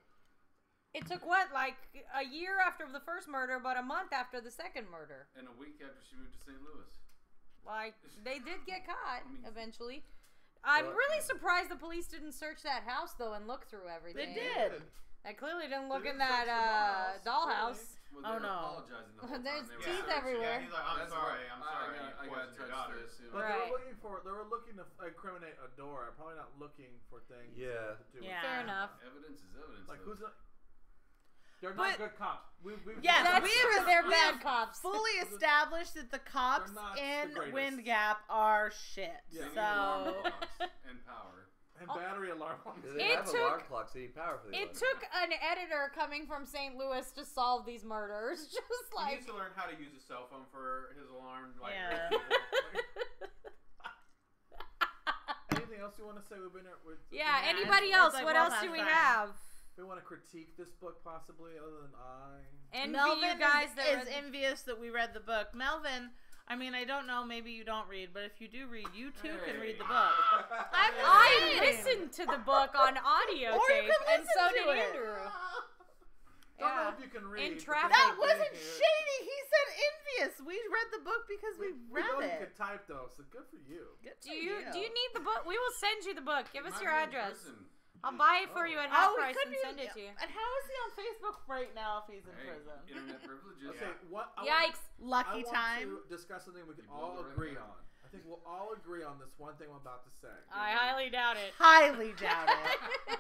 It took like a year after the first murder, but a month after the second murder. And a week after she moved to St. Louis. Like they did get caught I mean- eventually. I'm Well- really surprised the police didn't search that house though and look through everything. They did. They clearly didn't look They in didn't search that the dollhouse. Well, Oh, they were no. apologizing the whole There's time. They were teeth searching. everywhere. Yeah, he's like, I'm That's sorry, why I'm sorry. I you got poisoned your touched daughter. this. You know. But Right. they were looking to incriminate Adora, probably not looking for things. Yeah. To do with Yeah. Fair enough. Evidence is evidence. Like though. who's? They're But- not good cops. We've Yes, That's we true. have- They're we bad have cops. fully established that the cops not the in greatest. Wind Gap are shit. Yeah. They need alarm So clocks and power. and battery alarm. They It have took- alarm clocks. They need power for the It alarm. took an editor coming from St. Louis to solve these murders. Just He like needs to learn how to use a cell phone for his alarm. Like, Yeah. Anything else you want to say? We've been with. yeah. Yeah, Anybody it's else? like What well else do we past have? We want to critique this book possibly, other than I. Envy Melvin you guys that is read- envious that we read the book. Melvin, I mean, I don't know, maybe you don't read, but if you do read, you too can read the book. I listened to the book on audio Or you tape, can and so listen did to it. Andrew. Don't know Yeah. if you can read. In but traffic. you That can wasn't hear it. shady. He said envious. We read the book because we We know read you it. can type though, so good for you. Good Do for you need the book? We will send you the book. Give us Might your be in address. prison. I'll buy it for you at half Oh, price he could and be. send it to you. And how is he on Facebook right now if he's in Hey, prison? internet privileges. Okay, what? Yikes! I Lucky want time. to discuss something we can You blow all the red agree hair. on. I think we'll all agree on this one thing I'm about to say. I highly doubt it. Highly doubt it.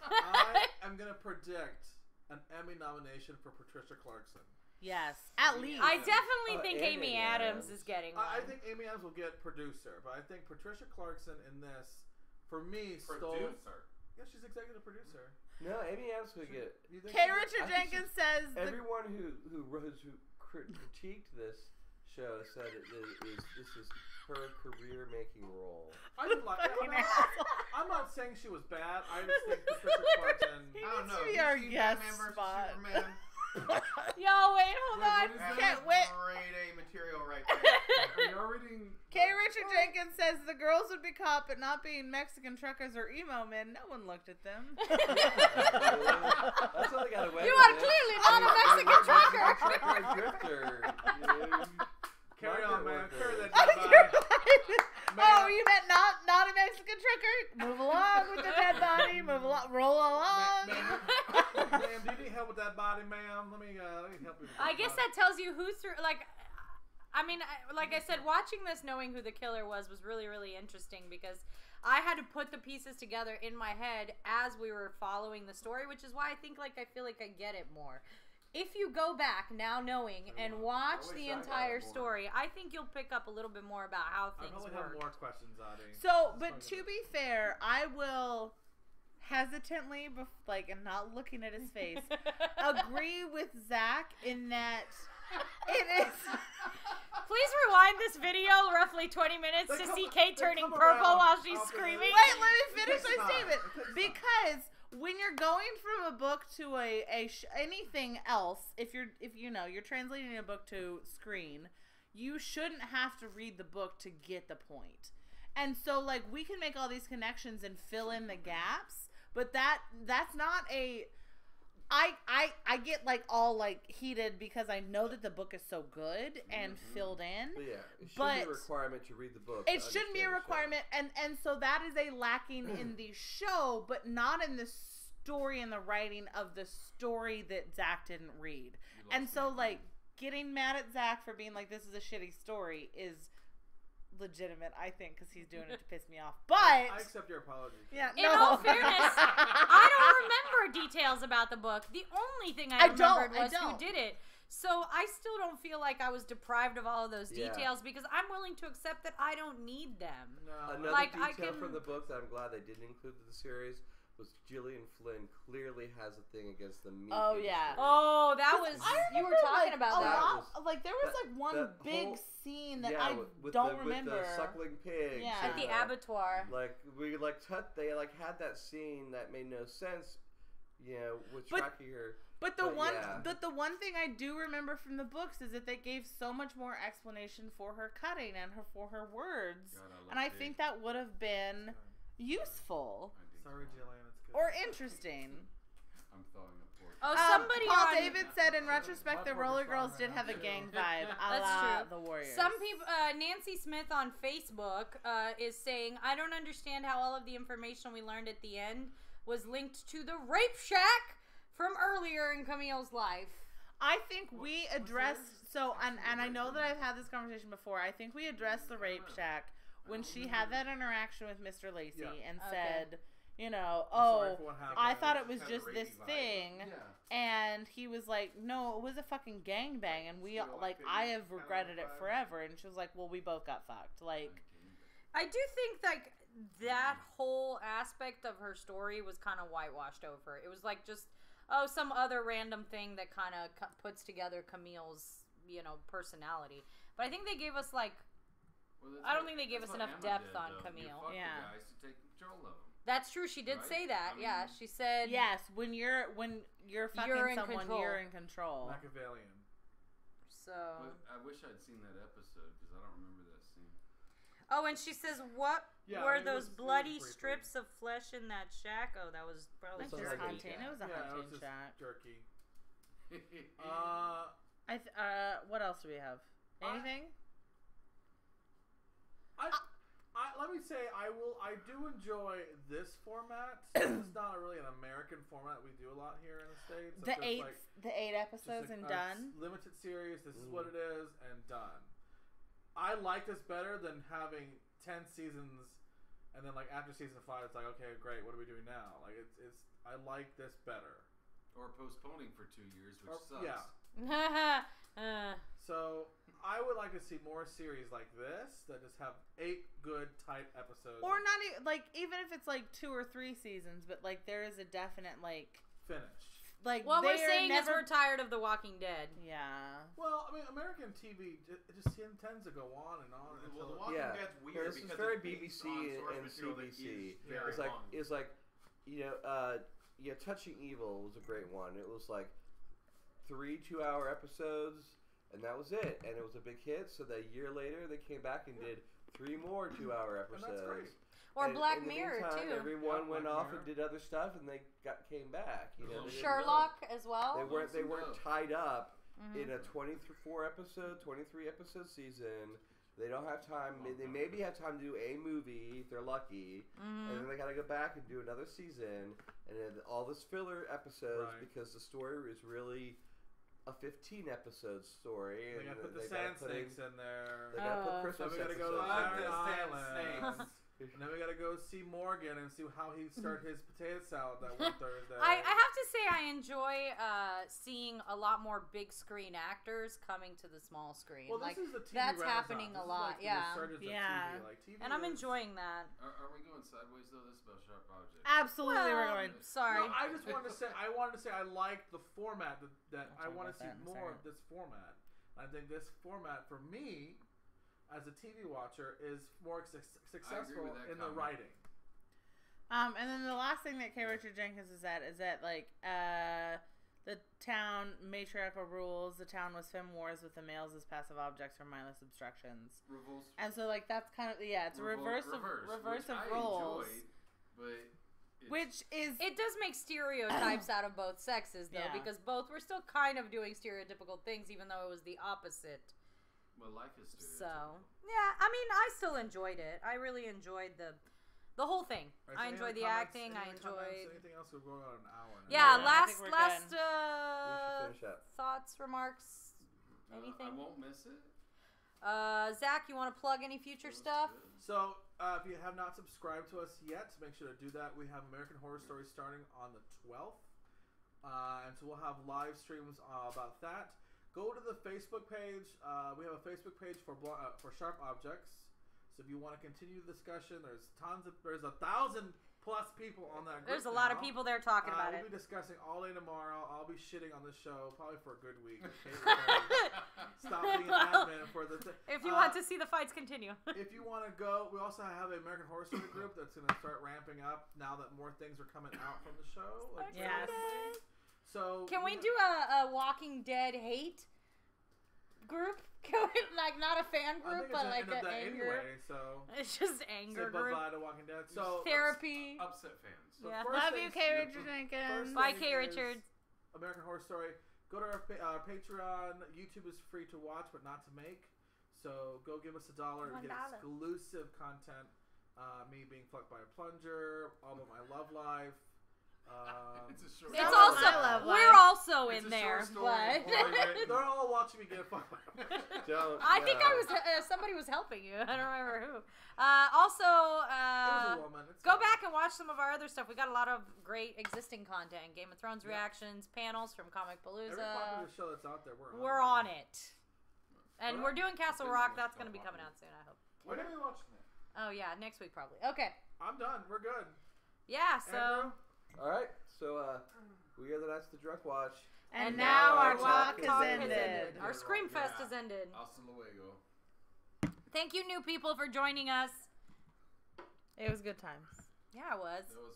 I am gonna predict an Emmy nomination for Patricia Clarkson. Yes, at least. I definitely think Amy Amy Adams Adams. is getting one. I think Amy Adams will get producer, but I think Patricia Clarkson in this, for me, stole. Producer. Yeah, she's executive producer. No, Amy Adams would get. You think K. she- Richard I think Jenkins says the Everyone who critiqued this show said this is her career making role. I didn't like. Fucking asshole. I'm not saying she was bad. I just think Patricia Clarkson. He I don't needs know. to be You our see guest Batman versus spot. Superman? Yo, wait, hold on. That's Can't wait. Grade A material right there. Are you reading? K. Richard Jenkins says the girls would be caught, but not being Mexican truckers or emo men. No one looked at them. That's how they got away You with are it. clearly not a Mexican trucker. Trucker and drifter. You know, Carry might on, get man. work Carry there. that Oh, dead you're body. right. Oh, you meant not a Mexican trucker? Move along with the dead body. Move along. Roll along. Ma'am, do you need help with that body, ma'am? Let me help you with that I guess body. that tells you who threw. I mean, like I said, watching this, knowing who the killer was really, really interesting because I had to put the pieces together in my head as we were following the story, which is why I think I feel like I get it more. If you go back now knowing and watch I wish the I got entire it more. story, I think you'll pick up a little bit more about how I things probably work. have more questions, Adi. So, but to be fair, I will hesitantly, and not looking at his face, agree with Zach in that it is. Please rewind this video roughly 20 minutes They to come- see Kate they turning come purple around while she's after screaming. Wait, let me finish It my takes time. statement. It takes time. Because when you're going from a book to anything else, if you're translating a book to screen, you shouldn't have to read the book to get the point. And so, we can make all these connections and fill in the gaps, but that's not a. I get like all like heated because I know that the book is so good and filled in. But yeah, it shouldn't be a requirement to read the book. It shouldn't be a requirement, and so that is a lacking in the show, but not in the story and the writing of the story that Zach didn't read. And so like getting mad at Zach for being like this is a shitty story is legitimate, I think, because he's doing it to piss me off. But I accept your apology. yeah, In all fairness, I don't remember details about the book. The only thing I remembered was who did it. So I still don't feel like I was deprived of all of those details because I'm willing to accept that I don't need them. No. Another Like, detail from the book that I'm glad they didn't include in the series was Gillian Flynn clearly has a thing against the meat industry. Oh, that was you were talking about that. Like there was like one big scene that I with don't the, remember. With the suckling pigs. Yeah. At the abattoir. Like we they had that scene that made no sense, you know, with tracking her. But the one thing I do remember from the books is that they gave so much more explanation for her cutting and for her words, and I think that would have been useful. Sorry, Jillian, it's good. Or interesting. I'm thawing a pork. Oh, somebody Paul on David said in retrospect the Roller Girls did have a gang vibe a la the Warriors. Some people, Nancy Smith on Facebook is saying, I don't understand how all of the information we learned at the end was linked to the rape shack from earlier in Camille's life. I think we addressed, and I know that I've had this conversation before, I think we addressed the rape shack when she had that interaction with Mr. Lacey and said, you know, I thought it was just this thing, and he was like, no, it was a fucking gangbang, and we, like, I have regretted it forever, and she was like, well, we both got fucked, like. I do think, like, that whole aspect of her story was kind of whitewashed over. It was like just, some other random thing that kind of puts together Camille's, you know, personality. But I think they gave us, like, I don't think they gave us enough depth on Camille. You fuck the guys to take control of them. That's true. She did say that. Yeah, she said. Yes, when you're fucking someone, you're in control. Machiavellian. So. But I wish I'd seen that episode because I don't remember that scene. Oh, and she says, "What were those bloody strips of flesh in that shack?" Oh, that was probably just hunting. It was a hunting shack. Jerky. What else do we have? Anything? Let me say I do enjoy this format. It's not really an American format we do a lot here in the States. The eight episodes and done. Limited series. This is what it is and done. I like this better than having 10 seasons and then like after season 5 it's like okay great what are we doing now? Like it's I like this better. Or postponing for 2 years, which sucks. Yeah. So I would like to see more series like this that just have 8 good tight episodes. Or not even if it's like 2 or 3 seasons, but like there is a definite like finish. Like what we're saying is we're tired of The Walking Dead. Yeah. Well, I mean, American TV it just tends to go on and on. Well, The Walking Dead's weird this because is very it's BBC and CBC. It's like you know, Touching Evil was a great one. It was like 3 2-hour episodes, and that was it. And it was a big hit. So that a year later, they came back and did 3 more 2-hour episodes. And that's great. Or Black Mirror too. Everyone went off and did other stuff, and they came back. You know, Sherlock as well. They weren't tied up in a 23 episode season. They don't have time. They maybe have time to do a movie if they're lucky, and then they got to go back and do another season, and then all this filler episodes because the story is really a 15-episode story. They got to put the sand snakes in there. They got to put Christmas. So we got to go to Island. And then we gotta go see Morgan and see how he started his potato salad that one Thursday. I have to say I enjoy seeing a lot more big screen actors coming to the small screen. Well, this is the TV that's renaissance. happening a lot, TV, and I'm enjoying that. Are we going sideways though? This is about Sharp Objects. Absolutely, we're going. Sorry. No, I just wanted to say I like the format that I want to see more of this format. I think this format for me, as a TV watcher, is more successful in the writing. And then the last thing that K. Richard Jenkins is that like the town matriarchal rules. The town was fem wars with the males as passive objects for mindless obstructions. Reverse. And so like that's kind of it's a reverse of roles. Enjoyed, but Which is... It does make stereotypes out of both sexes, though, because both were still kind of doing stereotypical things, even though it was the opposite. Well, life is stereotypical. So, yeah, I mean, I still enjoyed it. I really enjoyed the whole thing. Right, so I enjoyed the acting. I enjoyed... Anything else? We're going on an hour now. Yeah, I think we're last done. We should finish up. thoughts, remarks, anything? I won't miss it. Zach, you want to plug any future stuff? So, if you have not subscribed to us yet, make sure to do that. We have American Horror Story starting on the 12th. And so we'll have live streams about that. Go to the Facebook page. We have a Facebook page for Sharp Objects. So if you want to continue the discussion, there's 1,000+ people on that group. There's a lot of people there talking about it. We'll be discussing all day tomorrow. I'll be shitting on this show probably for a good week. Stop being an admin for the If you want to see the fights continue. If you want to go, we also have an American Horror Story group that's going to start ramping up now that more things are coming out from the show. Like Yes. So Can we do a Walking Dead hate group? Like not a fan group, but like an anger. Anyway, so It's just anger say group. bye-bye to Walking Dead. So Therapy. Upset fans. so Yeah. first Love you, things- K. Richard Jenkins. Bye, thing K. is Richards. American Horror Story. Go to our Patreon. YouTube is free to watch, but not to make. So go give us $1 and get $1. exclusive content. Me being fucked by a plunger, all about my love life. It's a short It's Some also of my love we're life. also It's in a there, short story. but They're all watching me get fucked by a plunger. Don't. I think I was somebody was helping you. I don't remember who. Also, It was a woman. It's go fine. back and watch some of our other stuff. We got a lot of great existing content: Game of Thrones reactions, panels from Comic Every Palooza. popular show that's out there, We're on it, and Well, we're doing Castle depends on Rock. what's That's going to be going coming on. out soon. I hope. When are we watching that? Oh yeah, next week probably. Okay. I'm done. We're good. Yeah. So. Andrew? All right. So we are the That's the Drunk Watch. And now our talk talk has has ended. Our Scream Fest Yeah. has ended. Hasta luego. Thank you, new people, for joining us. It was good times. Yeah, it was. That was